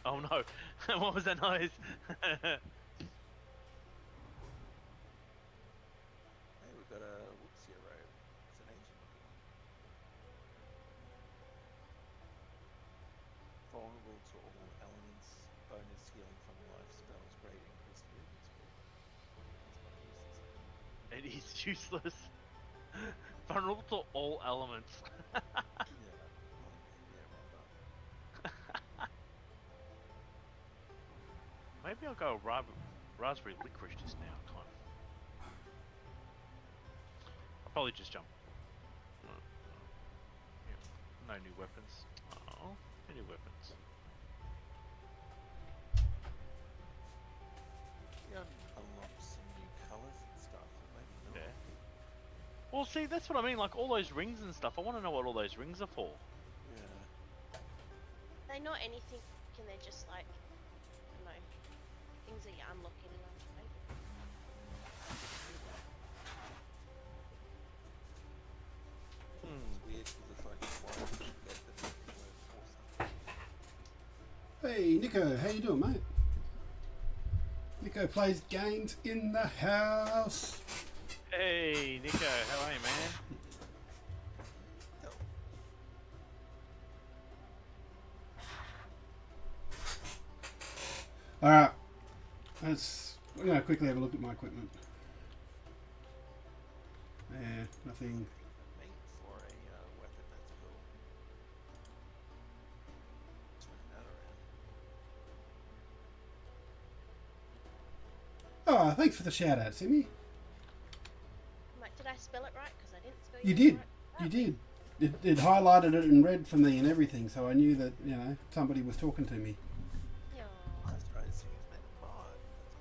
Oh no! What was that noise? Hey, we've got a Wuxia robe. It's an ancient looking one. Vulnerable to all elements, bonus healing from life spells, great increased movement speed. That's not useless. It is useless. Vulnerable to all elements. Yeah, yeah, rather. Maybe I'll go raspberry licorice just now. Time. I'll probably just jump. Yeah. No new weapons. Oh, no new weapons. Yeah, unlock some new colours and stuff, but maybe not. Yeah. Well, see, that's what I mean. Like all those rings and stuff. I want to know what all those rings are for. Yeah. They're not anything, and they're just like, I don't know, things that you unlock anyway. It's weird because it's like why would you get them if you were for something? Hey, Nico, how you doing, mate? Nico plays games in the house. Hey, Nico, how are you, man? All right, we're gonna quickly have a look at my equipment. Yeah, nothing. Mate for a weapon, that's cool. Turn that around. Oh, thanks for the shout out, Simi. Like, did I spell it right? Because I didn't spell You yours did. right. You did. It highlighted it in red for me and everything, so I knew that somebody was talking to me. Yeah. I was trying to see if it's mod.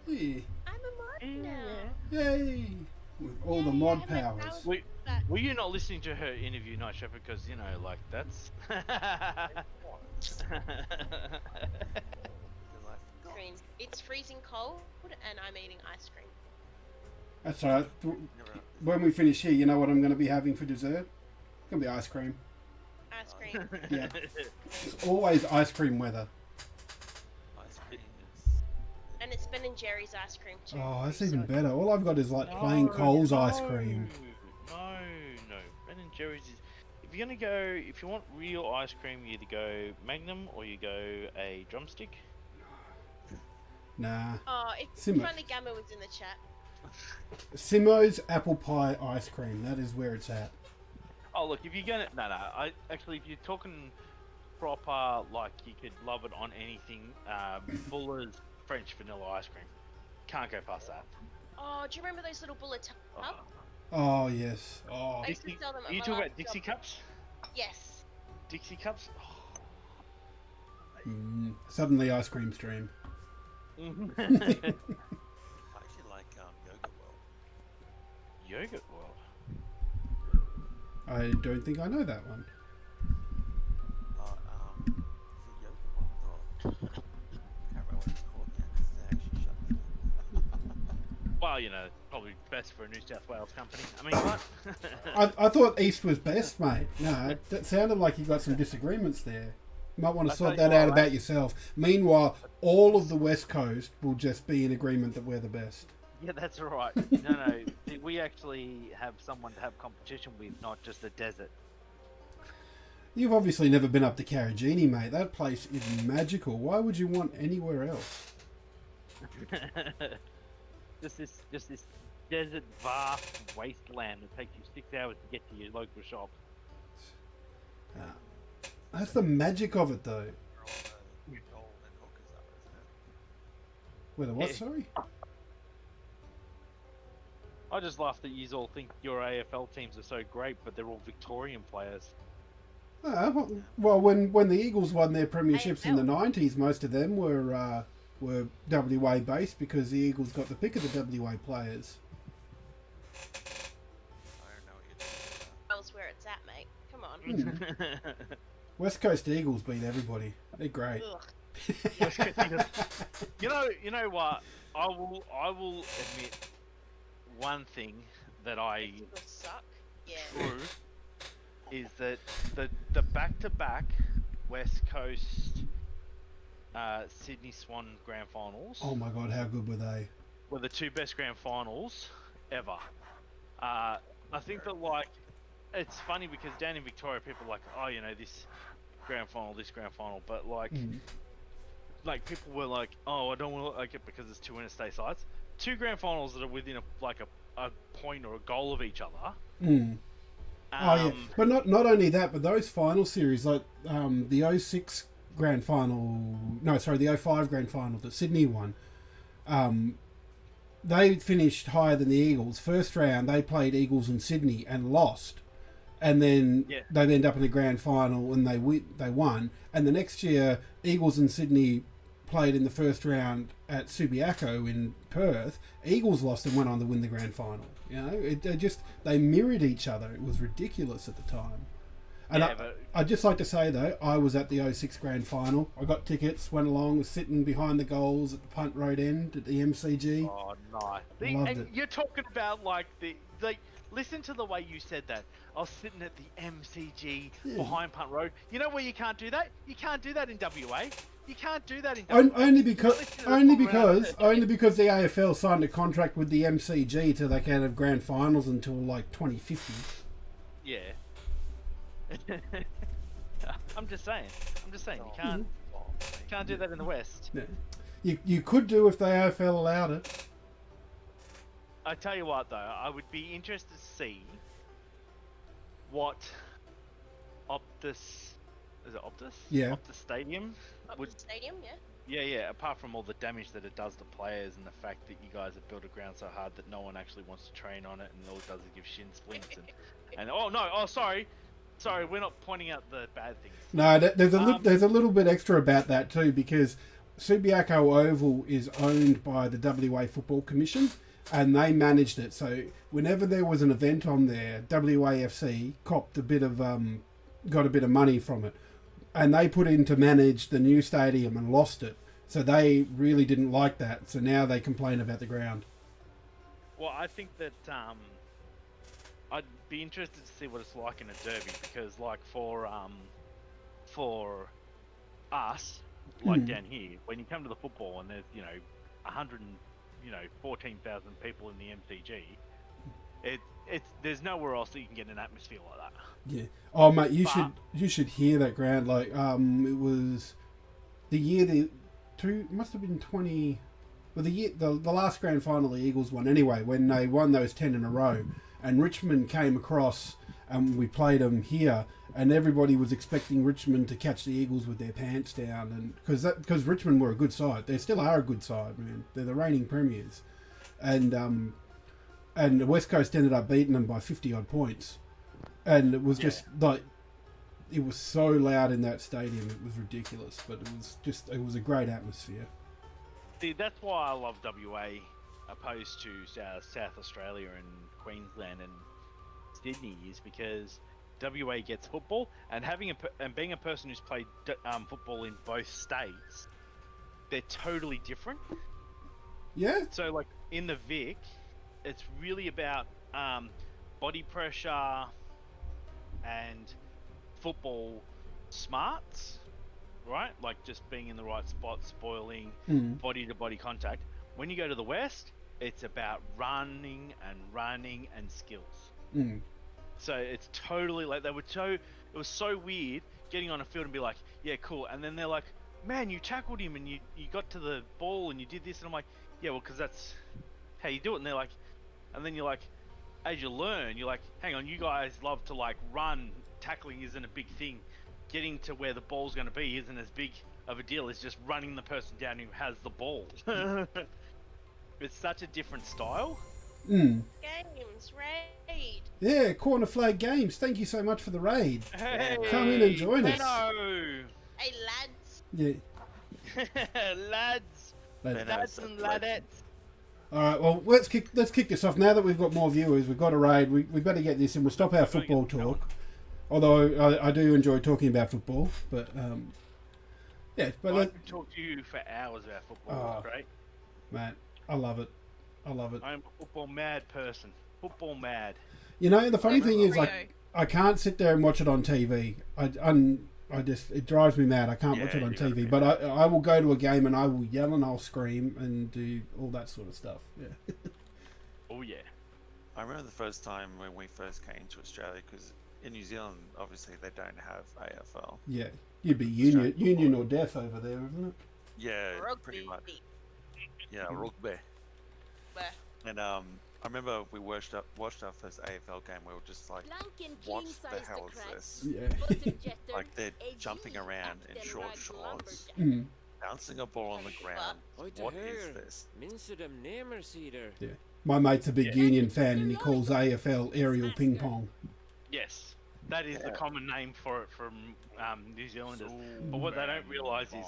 Hey, I'm a mod now. yay! With all the Yay, mod I have my powers. Wait, But were you not listening to her interview, Night Shepherd? Because like that's. green. It's freezing cold, and I'm eating ice cream. That's all right. When we finish here, you know what I'm going to be having for dessert? It's going to be ice cream. Ice cream. Yeah. It's always ice cream weather. Ice cream is. And it's Ben and Jerry's ice cream too. Oh, that's So even it- better. All I've got is like plain Coles ice cream. No. Ben and Jerry's is. If you're gonna go, if you want real ice cream, you either go Magnum or you go a drumstick. Nah. Oh, if Simmer. Funny Gamma was in the chat. Simo's apple pie ice cream. That is where it's at. Oh look, if you're gonna, no. I actually, if you're talking proper, like you could love it on anything. Fuller's French vanilla ice cream. Can't go past that. Oh, do you remember those little bullet Oh. tubs? Oh, yes. Oh. I used to sell them at You my talking last about Dixie job. cups? Yes. Dixie cups? Suddenly ice cream stream. Oh. I actually like Yogurt World. Yogurt World. I don't think I know that one. Is it Yogurt World or I can't remember what it's called now because they actually shut down. Well, probably best for a New South Wales company. I mean, what? I thought East was best, mate. No, that sounded like you got some disagreements there. You might want to sort that out about yourself. Meanwhile, all of the West Coast will just be in agreement that we're the best. Yeah, that's all right. No. We actually have someone to have competition with, not just a desert. You've obviously never been up to Carragini, mate. That place is magical. Why would you want anywhere else? just this desert, vast wasteland that takes you 6 hours to get to your local shop. That's the magic of it, though. Where all the gold and hookers are, isn't it? Where the what, sorry? I just laugh that you all think your AFL teams are so great, but they're all Victorian players. Well, when the Eagles won their premierships in the AFL. 90s, most of them were WA based because the Eagles got the pick of the WA players. I don't know what you're talking about. That's where it's at, mate. Come on. West Coast Eagles beat everybody. They're great. Ugh. You know what? I will admit one thing that I People suck. Yeah. true is that the back-to-back West Coast Sydney Swan Grand Finals Oh my god, how good were they? were the two best Grand Finals ever. I think that like it's funny because down in Victoria, people are like, oh, you know, this Grand Final, but like, like people were like, oh, I don't want to like it because it's two interstate sites. Two Grand Finals that are within a point or a goal of each other. Oh yeah, but not only that, but those final series like the 06 Grand Final, no, sorry, the 05 Grand Final that Sydney won. They finished higher than the Eagles. First round, they played Eagles in Sydney and lost, and then they end up in the Grand Final and they won. And the next year, Eagles and Sydney played in the first round at Subiaco in Perth. Eagles lost and went on to win the Grand Final. You know, they mirrored each other. It was ridiculous at the time. And I'd just like to say, though, I was at the 06 Grand Final. I got tickets, went along, was sitting behind the goals at the punt road end at the MCG. Oh, nice. Loved it. You're talking about, listen to the way you said that. I was sitting at the MCG behind punt road. You know where you can't do that? You can't do that in WA. You can't do that in WA. Only because the AFL signed a contract with the MCG till they can't have grand finals until like 2050. Yeah. I'm just saying. You can't do that in the West. Yeah. You could do if the AFL allowed it. I tell you what, though, I would be interested to see what Optus, is it Optus? Yeah. Optus Stadium Up the stadium, yeah. Yeah. Apart from all the damage that it does to players and the fact that you guys have built a ground so hard that no one actually wants to train on it, and all it does is give shin splints Sorry, we're not pointing out the bad things. No, there's a little bit extra about that too, because Subiaco Oval is owned by the WA Football Commission, and they managed it. So whenever there was an event on there, WAFC copped got a bit of money from it, and they put in to manage the new stadium and lost it. So they really didn't like that. So now they complain about the ground. Well, I think that I'd be interested to see what it's like in a derby, because like for us, like down here, when you come to the football and there's 14,000 people in the MCG, there's nowhere else that you can get an atmosphere like that. Yeah. Oh mate, you should hear that ground. Like it was the year must have been 20. Well, the last grand final the Eagles won anyway, when they won those 10 in a row. And Richmond came across, and we played them here, and everybody was expecting Richmond to catch the Eagles with their pants down, and because Richmond were a good side, they still are a good side, man. They're the reigning premiers, and the West Coast ended up beating them by 50 odd points, and it was just like it was so loud in that stadium, it was ridiculous, but it was a great atmosphere. See, that's why I love WA opposed to South Australia and Queensland and Sydney, is because WA gets football, and being a person who's played football in both states, they're totally different. Yeah. So like in the Vic, it's really about body pressure and football smarts, right? Like just being in the right spot, spoiling body to body contact. When you go to the West, it's about running and skills. So it's totally like it was so weird getting on a field and be like, yeah, cool. And then they're like, man, you tackled him and you got to the ball and you did this. And I'm like, yeah, well, because that's how you do it. And they're like, and then you're like, as you learn, you're like, hang on, you guys love to like run. Tackling isn't a big thing. Getting to where the ball's going to be isn't as big of a deal. It's just running the person down who has the ball. It's such a different style. Games, raid. Yeah, Corner Flag Games. Thank you so much for the raid. Hey, come in and join us. Hey, lads. Yeah. lads and ladettes. All right, well, let's kick this off. Now that we've got more viewers, we've got a raid. We better get this in. We'll stop our football talk. Although I do enjoy talking about football, but yeah. But I could talk to you for hours about football. It's great, man. I love it. I'm a football mad person. Football mad. You know, the funny thing is, like, I can't sit there and watch it on TV. it drives me mad. I can't watch it on TV, but I will go to a game and I will yell and I'll scream and do all that sort of stuff. Yeah. Oh yeah. I remember the first time when we first came to Australia, because in New Zealand, obviously, they don't have AFL. Yeah, you'd be union or death over there, isn't it? Yeah, Rugby. pretty much. Yeah, rugby. Where? And I remember we watched our first AFL game. We were just like, what the hell is this? Yeah. Like they're jumping around in short shorts, Mm. bouncing a ball on the ground. What is this? Yeah. My mate's a big Union fan and he calls AFL aerial ping pong. Yes, that is the common name for it from New Zealanders. But what they don't realise is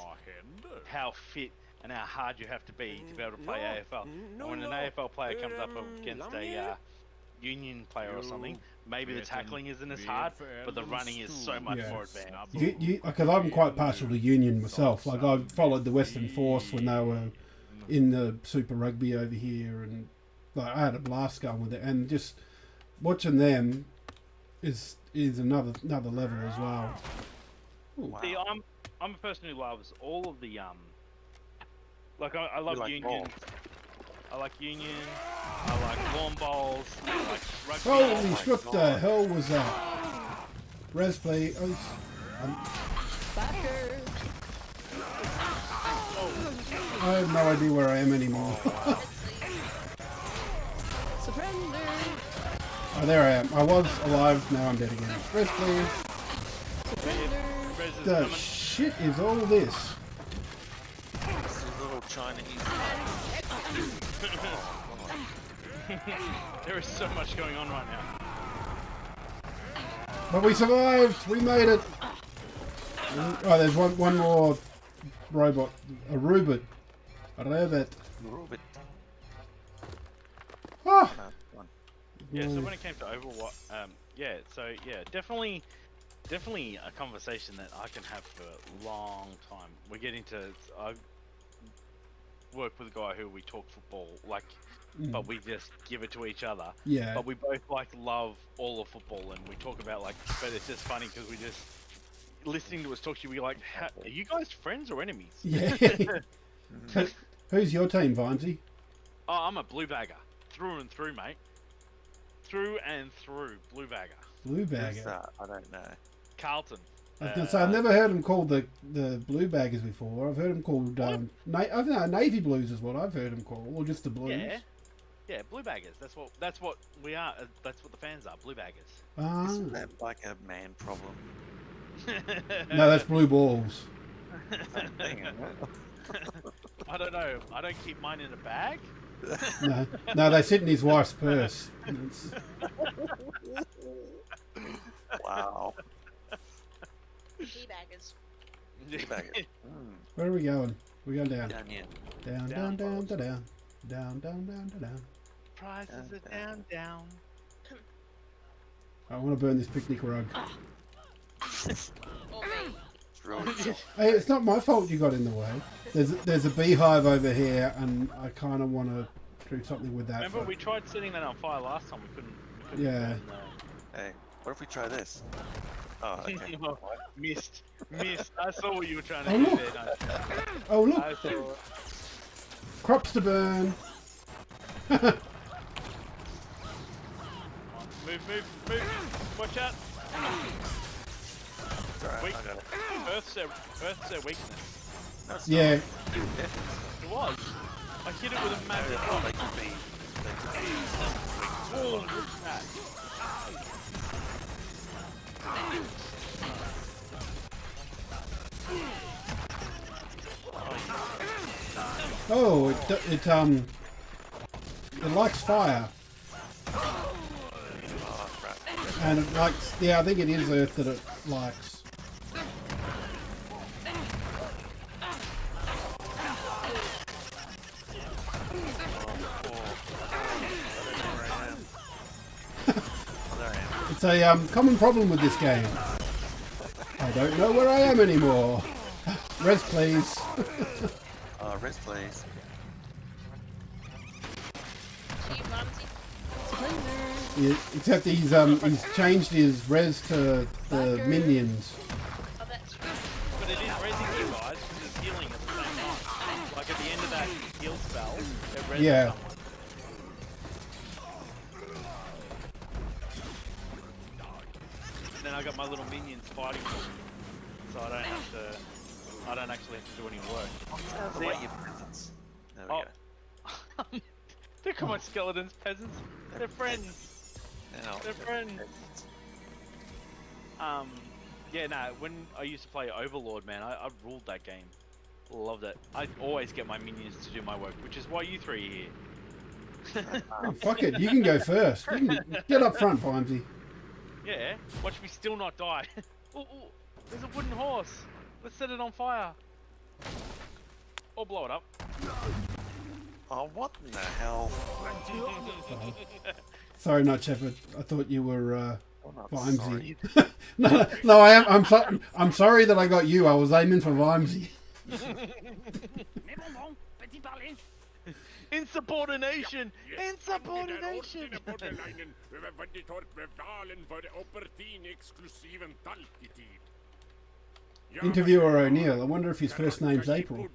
how fit and how hard you have to be able to play AFL. And when an AFL player comes up against a Union player or something, maybe the tackling isn't as hard, but the running is so much more advanced. Because I'm quite partial to Union myself. Like I followed the Western Force when they were in the Super Rugby over here, and like I had a blast going with it. And just watching them is another level as well. Wow. See, I'm a person who loves all of the like I love like Union. ball. I like Union. I like lawn bowls. I like rugby. Holy my shit, the God. hell was that? Res play. I have no idea where I am anymore. Oh, there I am. I was alive, now I'm dead again. Res please. Rez is The coming. shit is all this? This is a little Chinese. There is so much going on right now. But we survived! We made it! Oh, there's one more robot. A robot. A robot. Robot. Ah! Yeah, so when it came to Overwatch, definitely a conversation that I can have for a long time. We're getting to, I work with a guy who we talk football, like, but we just give it to each other. Yeah. But we both love all of football, and we talk about but it's just funny because we just listening to us talk to you. We like, are you guys friends or enemies? Yeah. Who's your team, Vimesy? Oh, I'm a blue bagger through and through, mate. Through and through, blue bagger. Blue Who's bagger. that? I don't know. Carlton. I was gonna say I've never heard them called the blue baggers before. I've heard them called I don't know, navy blues is what I've heard them called, or just the blues. Yeah, blue baggers. That's what we are. That's what the fans are, blue baggers. Ah. Isn't that like a man problem? No, that's blue balls. Same thing, isn't it? I don't know. I don't keep mine in a bag. No, they sit in his wife's purse. It's- Wow. Teabaggers. Teabagger. Where are we going? We're going down. Down here. Down, down, down, down, down. Down, down, down, down. Prices are down. I want to burn this picnic rug. Or me. It's really cool. Hey, it's not my fault you got in the way. There's a beehive over here, and I kind of want to do something with that. Remember, but- we tried setting that on fire last time. We couldn't Yeah. burn, Hey, what if we try this? Oh, okay. Oh, missed. I saw what you were trying to Oh, do look. there. Oh, look! I saw it. Crops to burn! Move. Watch out. It's alright, Wait. I got it. Earth's their weakness. No, it's Yeah. not. It was. I hit it with a magic Oh, rock. they could be. Oh, look at that. Oh, it likes fire. Oh, crap. And it likes, yeah, I think it is Earth that it likes. Oh, there I am. It's a common problem with this game. I don't know where I am anymore. Res, please. Rest please. See you, Mumsy. Yeah, except he's changed his res to the minions. Oh, that's Like at the end of that heal spell, it res Yeah. someone. And then I got my little minions fighting for me, so I don't have to. I don't actually have to do any work. Away, you peasants. There we Oh. go. They're come on, skeletons, peasants. They're friends. Now, They're friends. Yeah, no. When I used to play Overlord, man, I ruled that game. Loved it. I always get my minions to do my work, which is why you three are here. Oh, fuck it, you can go first. You can get up front, Vimesy. Yeah, watch me still not die. Ooh, ooh, there's a wooden horse. Let's set it on fire. Or blow it up. Oh, what in the hell? Sorry, not Shepard. I thought you were I'm not Vimesy. sorry. No, I'm sorry that I got you. I was aiming for Vimesy. Insubordination! Insubordination! Interviewer O'Neill. I wonder if his first name's April.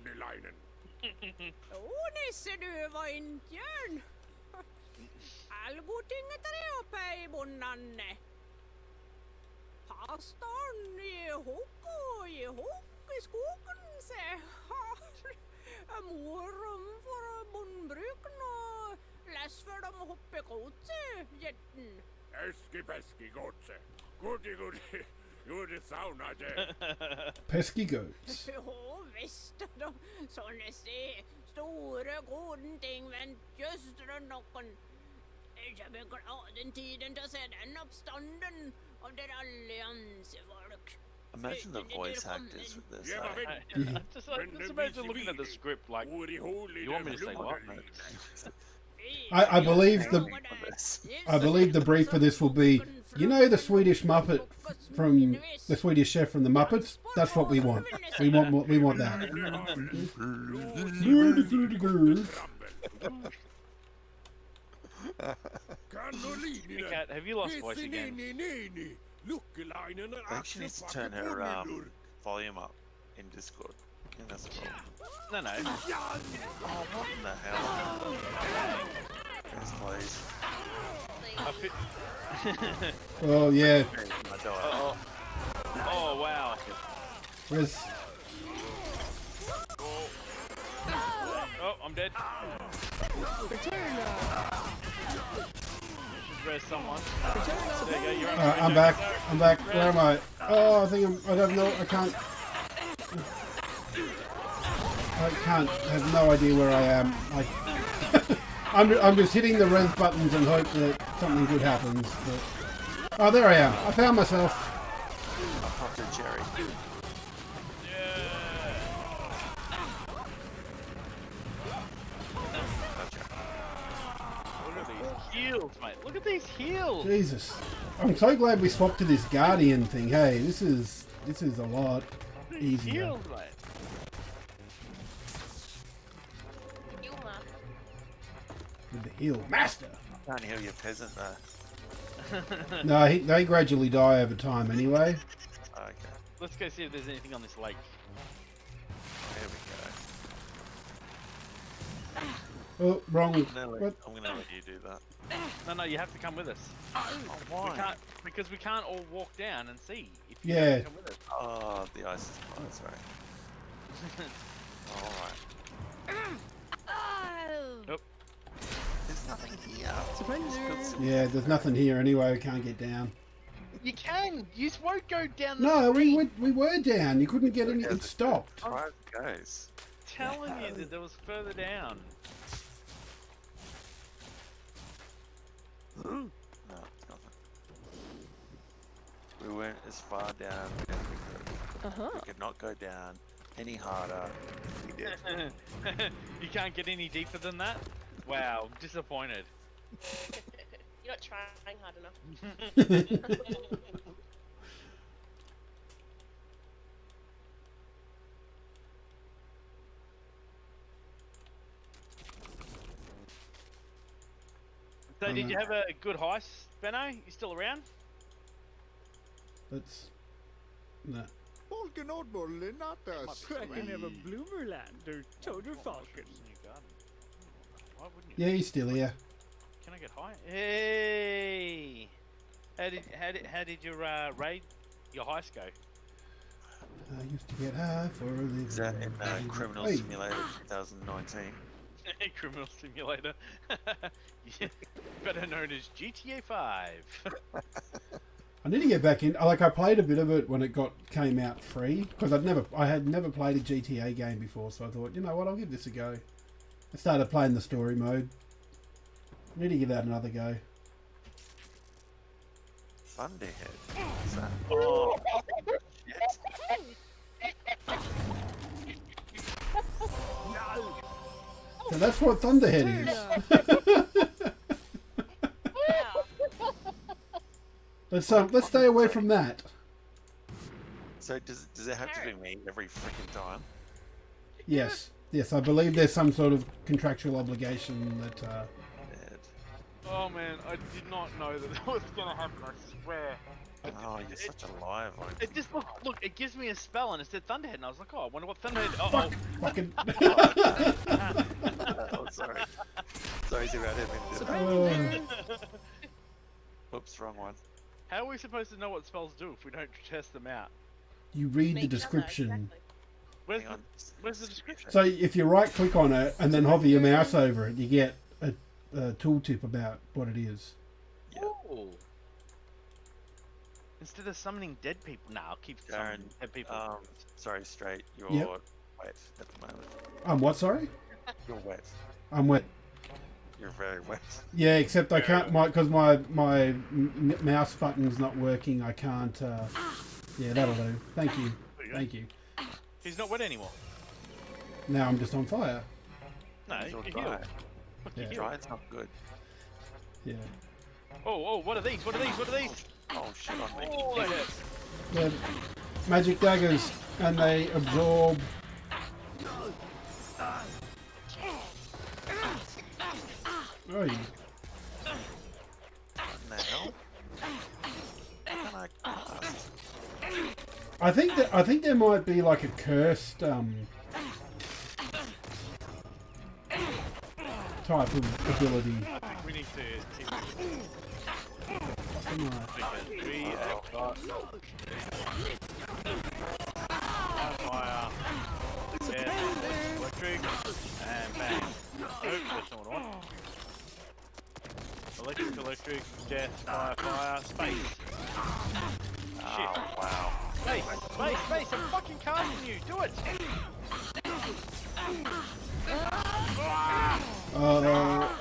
Pesky goats. Jo, visst. Så ni ser, stora goden ting väntar någon. Jag blir glad den tiden att se den uppstånden av der alliansfolk. Imagine the voice actors with this. Just imagine looking at the script like, you want me to say what? I believe the brief for this will be, you know, the Swedish Muppet from the Swedish Chef from the Muppets. That's what we want. We want that. Cat, have you lost voice again? I think she needs to turn her volume up in Discord. I think that's the problem. No, no. Oh, what in the hell? Yes, please. Oh yeah. My dog. Oh, oh wow. Where's Oh, I'm dead. Should res someone. There you go, you're on. I'm back. I'm back. Where am I? Oh, I don't know. I can't. I have no idea where I am. I'm just hitting the res buttons and hope that something good happens. But... Oh, there I am. I found myself. I'll pop to Jerry. Look at these heals, mate. Look at these heals. Jesus. I'm so glad we swapped to this Guardian thing. Hey, this is a lot easier. Heals, mate. With the heal master. Can't heal your peasant though. No, they gradually die over time anyway. Okay, Let's go see if there's anything on this lake. there we go. Oh, wrong. I'm gonna What? let you do that. No, you have to come with us. Oh, why? Because we can't all walk down and see. If you Yeah. don't come with us. Oh, the ice is fine, sorry. Alright. Nope. There's nothing here. Yeah, there's nothing here anyway. We can't get down. You can. You just won't go down the No, street. we were down. You couldn't get any. It stopped. Right, guys. Telling you that there was further down. No, it's nothing. We went as far down as we could. We could not go down any harder. We did. You can't get any deeper than that? Wow, I'm disappointed. You're not trying hard enough. So did you have a good heist, Benno? You still around? Let's. No. Balkan oddball natas. Cracking of a bloomerland or toader falcon. Why wouldn't you? Yeah, he's still here. Can I get high? Hey! How did your raid, your heist go? I used to get high for a living. Is that in Criminal Hey. Simulator 2019? Criminal Simulator. Yeah, better known as GTA 5. I need to get back in. Like, I played a bit of it when it came out free because I had never played a GTA game before, so I thought, you know what, I'll give this a go. I started playing the story mode. I need to give that another go. Thunderhead. What's that? Oh, So that's what Thunderhead is. Let's stay away from that. So does it have to be me every freaking time? Yes, I believe there's some sort of contractual obligation that. Dead. oh man, I did not know that was gonna happen. I swear. Oh, you're such a liar, like. It just look. It gives me a spell and it said Thunderhead, and I was like, oh, I wonder what Thunderhead. Fuck, fucking. Oh, sorry. Sorry, Zero, I didn't mean to do that. Oh, Oops, wrong one. How are we supposed to know what spells do if we don't test them out? you read the Make cover, description. exactly. Where's Hang the, on. where's the description? So if you right click on it and then hover your mouse over it, you get a tooltip about what it is. Yeah. Ooh. Instead of summoning dead people, nah, I'll keep Darren, summoning dead people. sorry, straight. You're Yep. wet at the moment. I'm what? Sorry, You're wet. I'm wet. You're very wet. Yeah, except I can't because my mouse button's not working. I can't. Yeah, that'll do. Thank you. There you go. Thank you. He's not wet anymore. Now I'm just on fire. No, You're you're dry. healed. Yeah. Dry, it's not good. Yeah. Oh, what are these? What are these? What are these? Oh, shit on me. Oh, they hurt. They're magic daggers, and they absorb. Oh, yeah. What the hell? How can I cast? I think there might be like a cursed type of ability. I think we need to keep Come on. because we have got fire, yeah, electric, and bang. Nope, that's not what I want. Electric, death, fire, space. Shit. Oh, wow. Space, I'm fucking casting you, do it!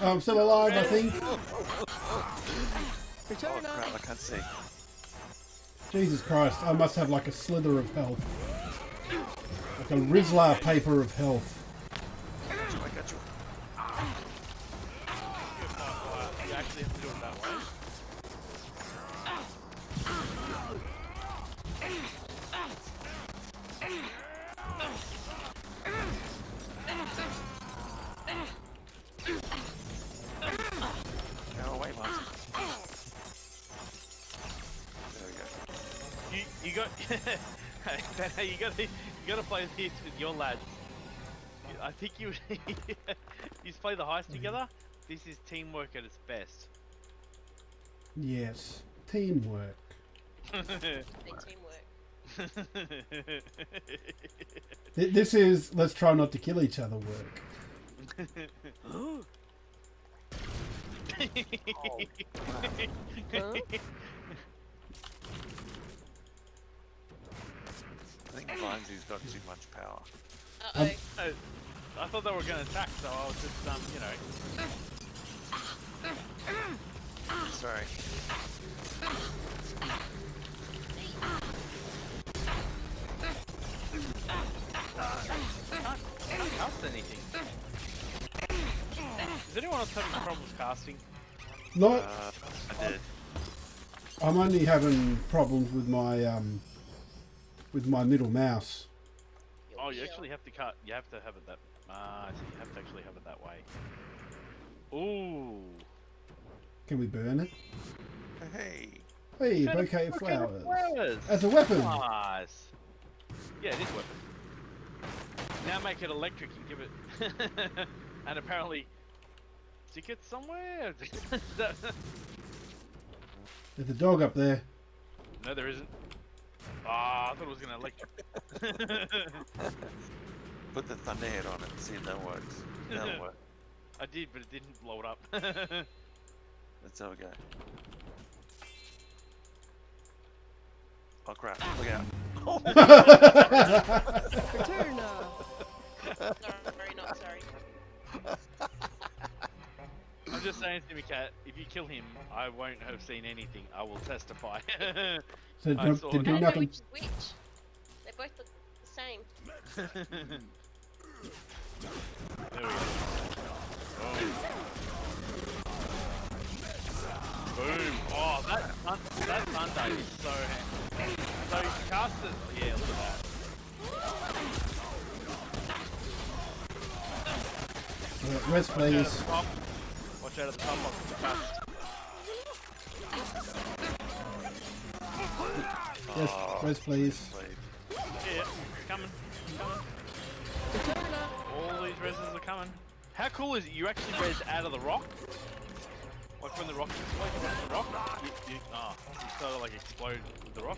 I'm still alive, I think. Oh, crap, I can't see. Jesus Christ, I must have like a slither of health. Like a Rizla paper of health. I got you. You actually have to do it that way. Go away, Martin. There we go. You got you gotta play this with your lads. I think you play the heist together. This is teamwork at its best. Yes, teamwork. Big teamwork. This is let's try not to kill each other work. Huh? I think Vinesy's got too much power. Uh-oh. I thought they were going to attack, so I was just you know. Sorry. Can't cast anything. Is anyone else having problems casting? Not. I did. I'm only having problems with my middle mouse. Oh, you actually have to cut. You have to have it that. I see. You have to actually have it that way. Ooh. Can we burn it? Hey. Hey, Kind of bouquet of bouquet of flowers. flowers. As a weapon. Nice. Yeah, it is weapon. Now make it electric and give it... and apparently... stick it somewhere? There's a dog up there. No, there isn't. Ah, I thought it was going to electric. Put the thunderhead on it and see if that works. That'll work. I did, but it didn't blow it up. Let's have a go. Oh crap, look out. Return. Sorry, not sorry. I'm just saying, Timmy Cat, if you kill him, I won't have seen anything. I will testify. So I saw to it. do I don't know nothing. which is which. They both look the same. There we go. Boom. Oh, that thunder is so handy. So you cast it. Yeah, look at that. Rest, please. Watch out at the top of the cast. Rest, please. Yeah, it's coming. All these reses are coming. How cool is it? You actually res out of the rock? Like when the rock explodes, you the rock? You sort of like explode with the rock?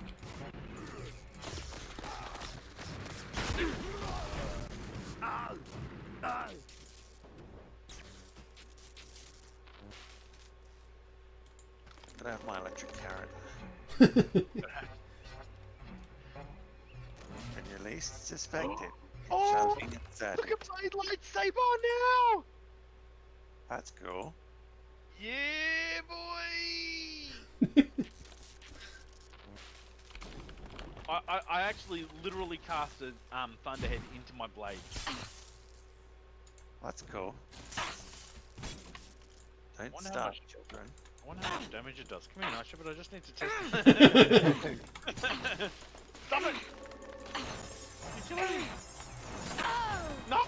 Could I have my electric carrot? When you least suspect it, Oh, shouting at look at my lightsaber now! That's cool. Yeah, boy! I actually literally casted Thunderhead into my blade. That's cool. Don't Wonder how start, much- children. I wonder how much damage it does. Come here, Nisha, but I just need to test it. Stop it! You're killing me! No!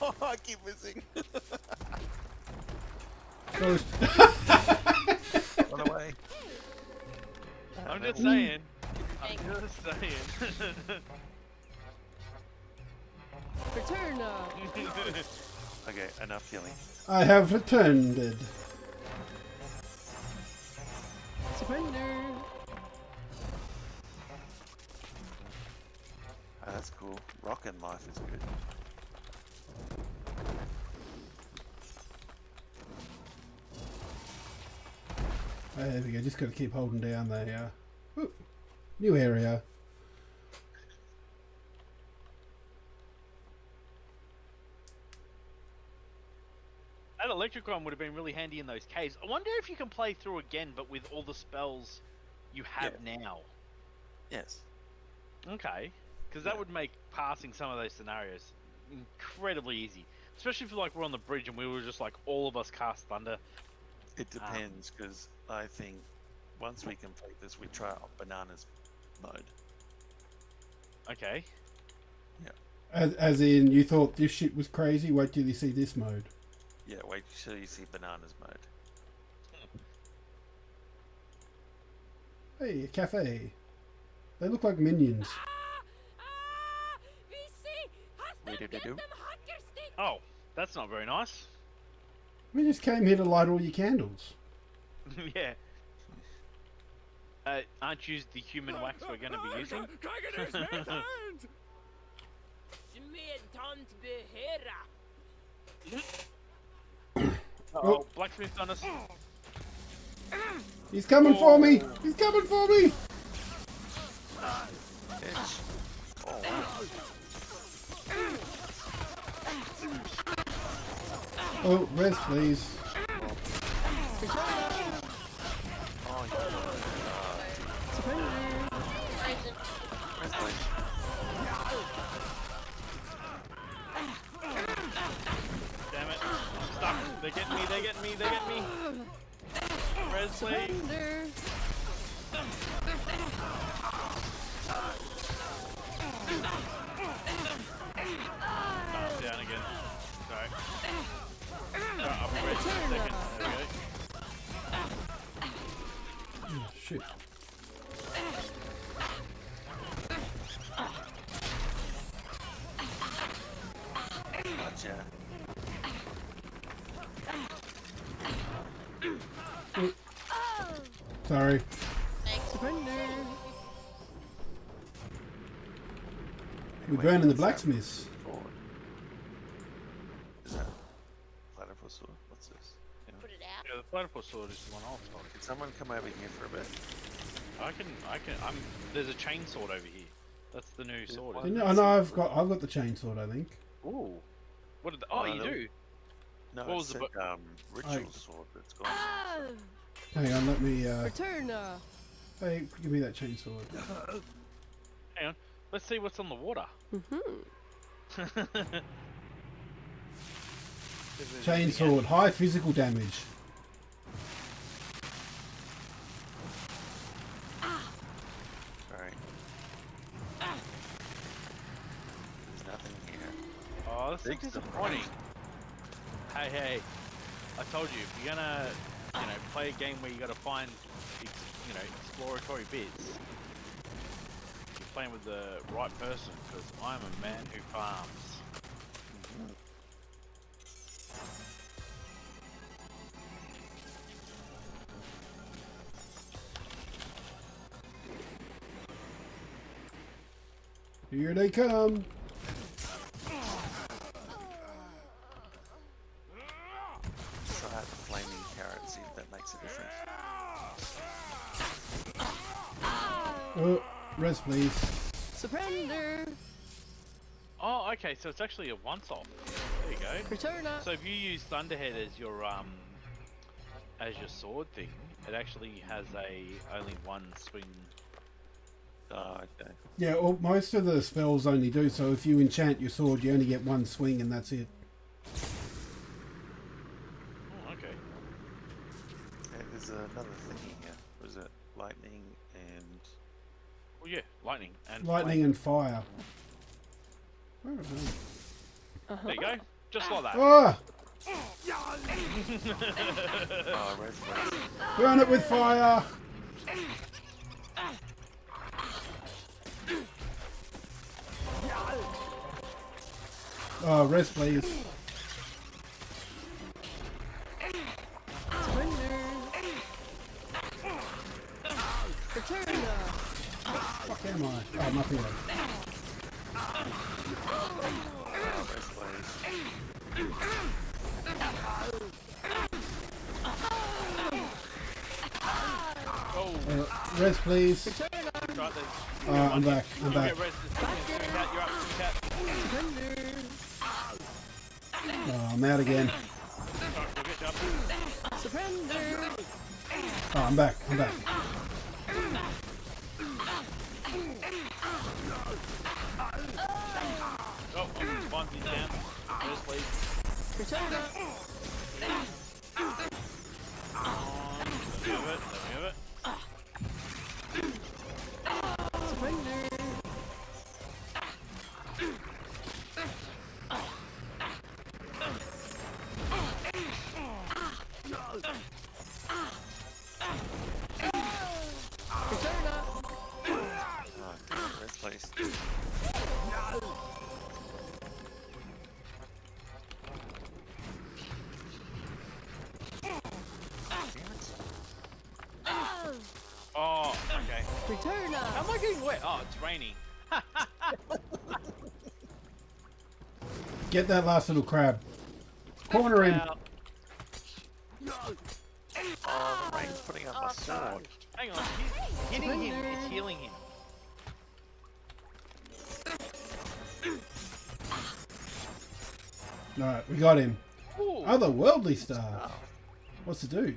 Oh, I keep missing. Close. Run away. I'm just saying. I'm just saying. Return. Okay, enough healing. I have returned. Surrender. Oh, that's cool. Rockin' life is good. There we go. Just got to keep holding down the new area. That electric one would have been really handy in those caves. I wonder if you can play through again, but with all the spells you have now. Yes. Okay. Because that would make passing some of those scenarios incredibly easy. Especially if like we're on the bridge and we were just like all of us cast thunder. It depends, because I think once we complete this, we try out bananas mode. Okay. As in, you thought this shit was crazy? Wait till you see this mode. Yeah, wait till you see bananas mode. Hey, a cafe. They look like minions. We do. Oh, that's not very nice. We just came here to light all your candles. Yeah. Aren't you the human wax we're going to be using? Oh, blacksmith on us. He's coming for me! He's coming for me! Bitch. Oh, Oh, rest, please. oh yeah. Damn it. I'm stuck. They're getting me, they're getting me, they're getting me. Presley. shit. Gotcha. Sorry. We burn in the blacksmiths. Sword. Is that platypus sword? What's this? Yeah. Put it out. Yeah, the platypus sword is the one I'll talk. Can someone come over here for a bit? There's a chain sword over here. That's the new sword. one. isn't I know I've got the chainsaw, I think. it? Ooh. What did oh, you no. do? No, What was it's the a ritual sword that's gone. Hang on, let me. Return. Hey, give me that chainsaw. Hang on. Let's see what's on the water. Chainsword, high physical damage. Right. There's nothing here. Oh, that's so Big disappointing. Hey, I told you, if you're gonna, play a game where you gotta find, exploratory bits, you're playing with the right person, because I'm a man who farms. Here they come. Try out the flaming carrot, see if that makes a difference. Oh, rest please. Surrender. Oh, okay, so it's actually a once-off. There you go. Return. So if you use Thunderhead as your sword thing, it actually has only one swing. Oh, okay. Yeah, well, most of the spells only do, so if you enchant your sword, you only get one swing and that's it. Oh, okay. And there's another thingy here. Was it lightning and... Well, yeah, lightning and Lightning flame. and fire. Where are they? There you go, just like that. Ah! Oh, res. Burn it with fire! Oh, rest please. Surrender. Return. Fuck am I? Oh, nothing else. Res blaze. Oh, Rest please. right there. I'm back. I'm back. Get res, you're up, cat. Surrender. Oh, I'm out again. Alright, we'll get you up. Surrender. Oh, I'm back. I'm back. Oh, I'm bumping you down. Res, please. Return. Let me have it. Surrender. Return. Oh, damn, res blaze. Oh, okay. Return. How am I getting wet? Oh, it's raining. Get that last little crab. Corner him. Now, Oh, the rain's putting up my sword. hang on, he's hitting him. It's healing him. Alright, we got him. Ooh. Otherworldly star. What's it do?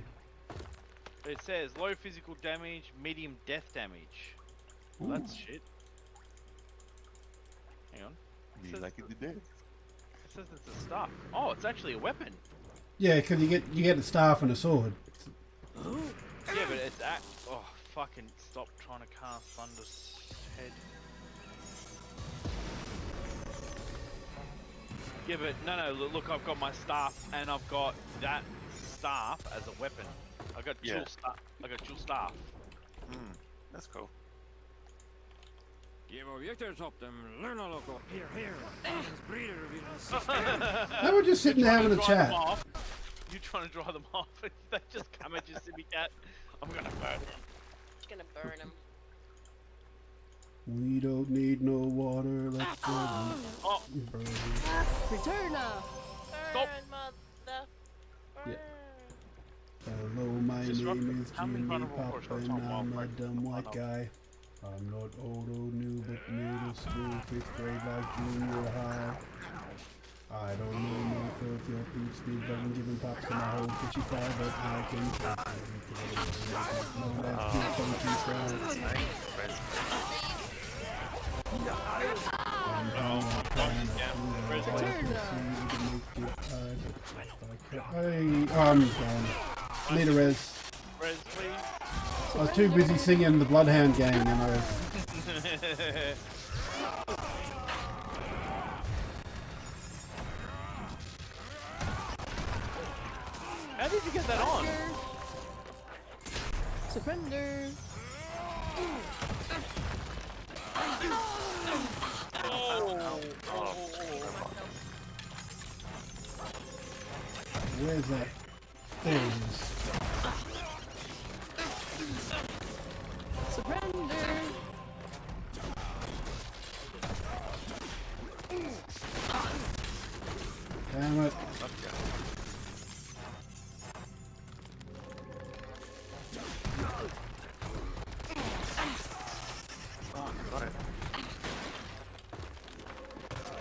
It says low physical damage, medium death damage. Ooh. That's shit. Hang on. You says- lucky to do. It says it's a staff. Oh, it's actually a weapon. Yeah, because you get a staff and a sword. Yeah, but it's at. Oh, fucking stop trying to cast Thunder's head. Yeah, but no, look, I've got my staff and I've got that staff as a weapon. I got dual Yeah. staff. I got dual staff. That's cool. Give objectors up them, learn a local. Here. They were just sitting there having a chat. You trying to dry them off? They just come at you, silly cat. I'm gonna burn them. Just gonna burn them. We don't need no water. Let's go. Oh, Return Stop. Burn, mother. Burn. Yeah. Hello, my Disrupt- name is how many Jimmy carnival Pop, horse shots and on I'm a Wild dumb Break? white guy. I'm not old or new, but middle school, 5th grade, like junior high. I don't know enough of your beats, but I'm giving pops to my whole kitchen fire, but I can tell you. No, that's good, funky fry. I'm down that kind of food, I can see we can make it high, but if I can't, I'm gone. Need a res. Res, please. I was too busy singing the Bloodhound Gang, and I. How did you get that on? Surrender. Where's that? There it is. Surrender. Damn it. Got it.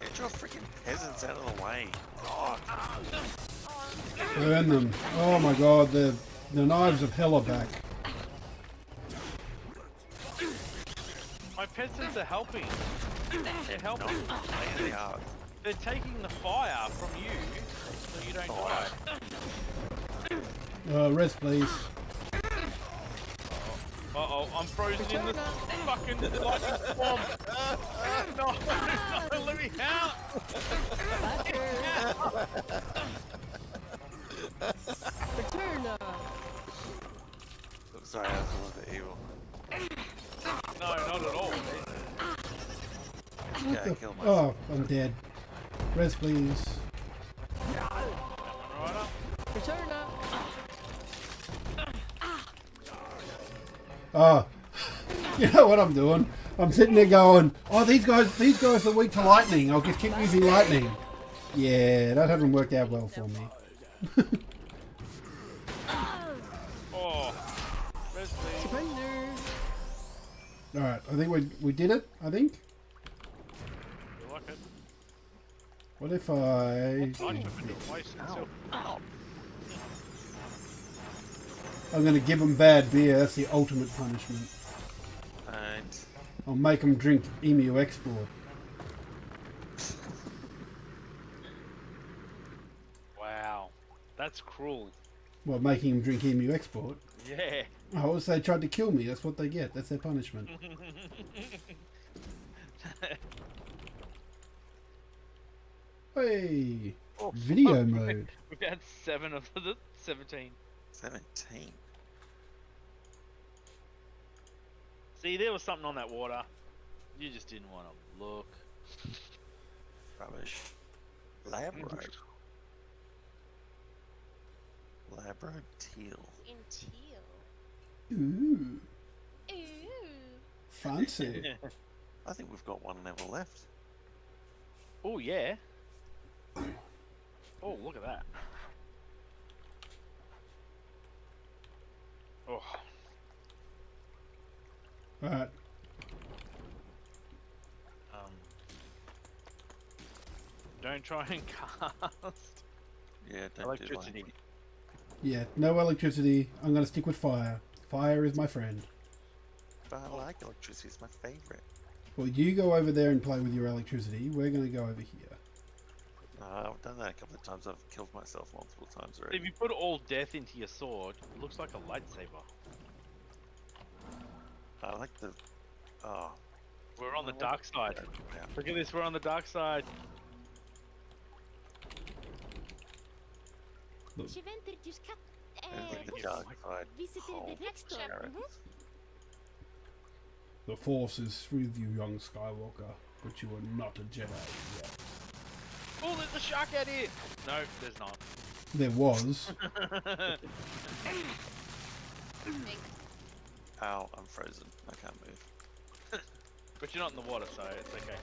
Get your freaking peasants out of the way. God. Burn them. Oh my god, the knives of hell are back. My peasants are helping. They're helping. They are. They're taking the fire from you, so you don't die. Res, please. Uh-oh, I'm frozen in this fucking lightning storm. No, no, let me out. Return. I'm sorry, I was a little bit evil. No, not at all. Yeah, I killed myself. Oh, I'm dead. Res, please. Right up. Return. Oh, you know what I'm doing? I'm sitting there going, oh, these guys are weak to lightning. I'll just keep using lightning. Yeah, that hasn't worked out well for me. Oh, res, please. Surrender. All right, I think we did it. I think. You like it? What if I? I should have been twice until. I'm going to give them bad beer. That's the ultimate punishment. And I'll make them drink Emu Export. Wow, that's cruel. Well, making them drink Emu Export. Yeah. Oh, so they tried to kill me. That's what they get. That's their punishment. Hey, Oh, video fuck. mode. We've had 7 of the 17. 17. See, there was something on that water. You just didn't want to look. Rubbish. Labroad. Labroad teal. In teal. Ooh, Ooh. fancy. I think we've got one level left. Oh, yeah. Oh, look at that. Oh, Alright, don't try and cast Yeah, don't electricity. do yeah, no electricity. I'm going to stick with fire. Fire is my friend. But I like electricity, it's my favourite. Well, you go over there and play with your electricity. We're going to go over here. I've done that a couple of times. I've killed myself multiple times already. If you put all death into your sword, it looks like a lightsaber. I like the... Oh. We're on the dark side. Yeah. Look at this, we're on the dark side. There's like the dark side. Visited whole the next one. carrot. The Force is with you, young Skywalker, but you are not a Jedi yet. Oh, there's a shark out here! No, there's not. There was. Thanks. Ow, I'm frozen. I can't move. But you're not in the water, so it's okay.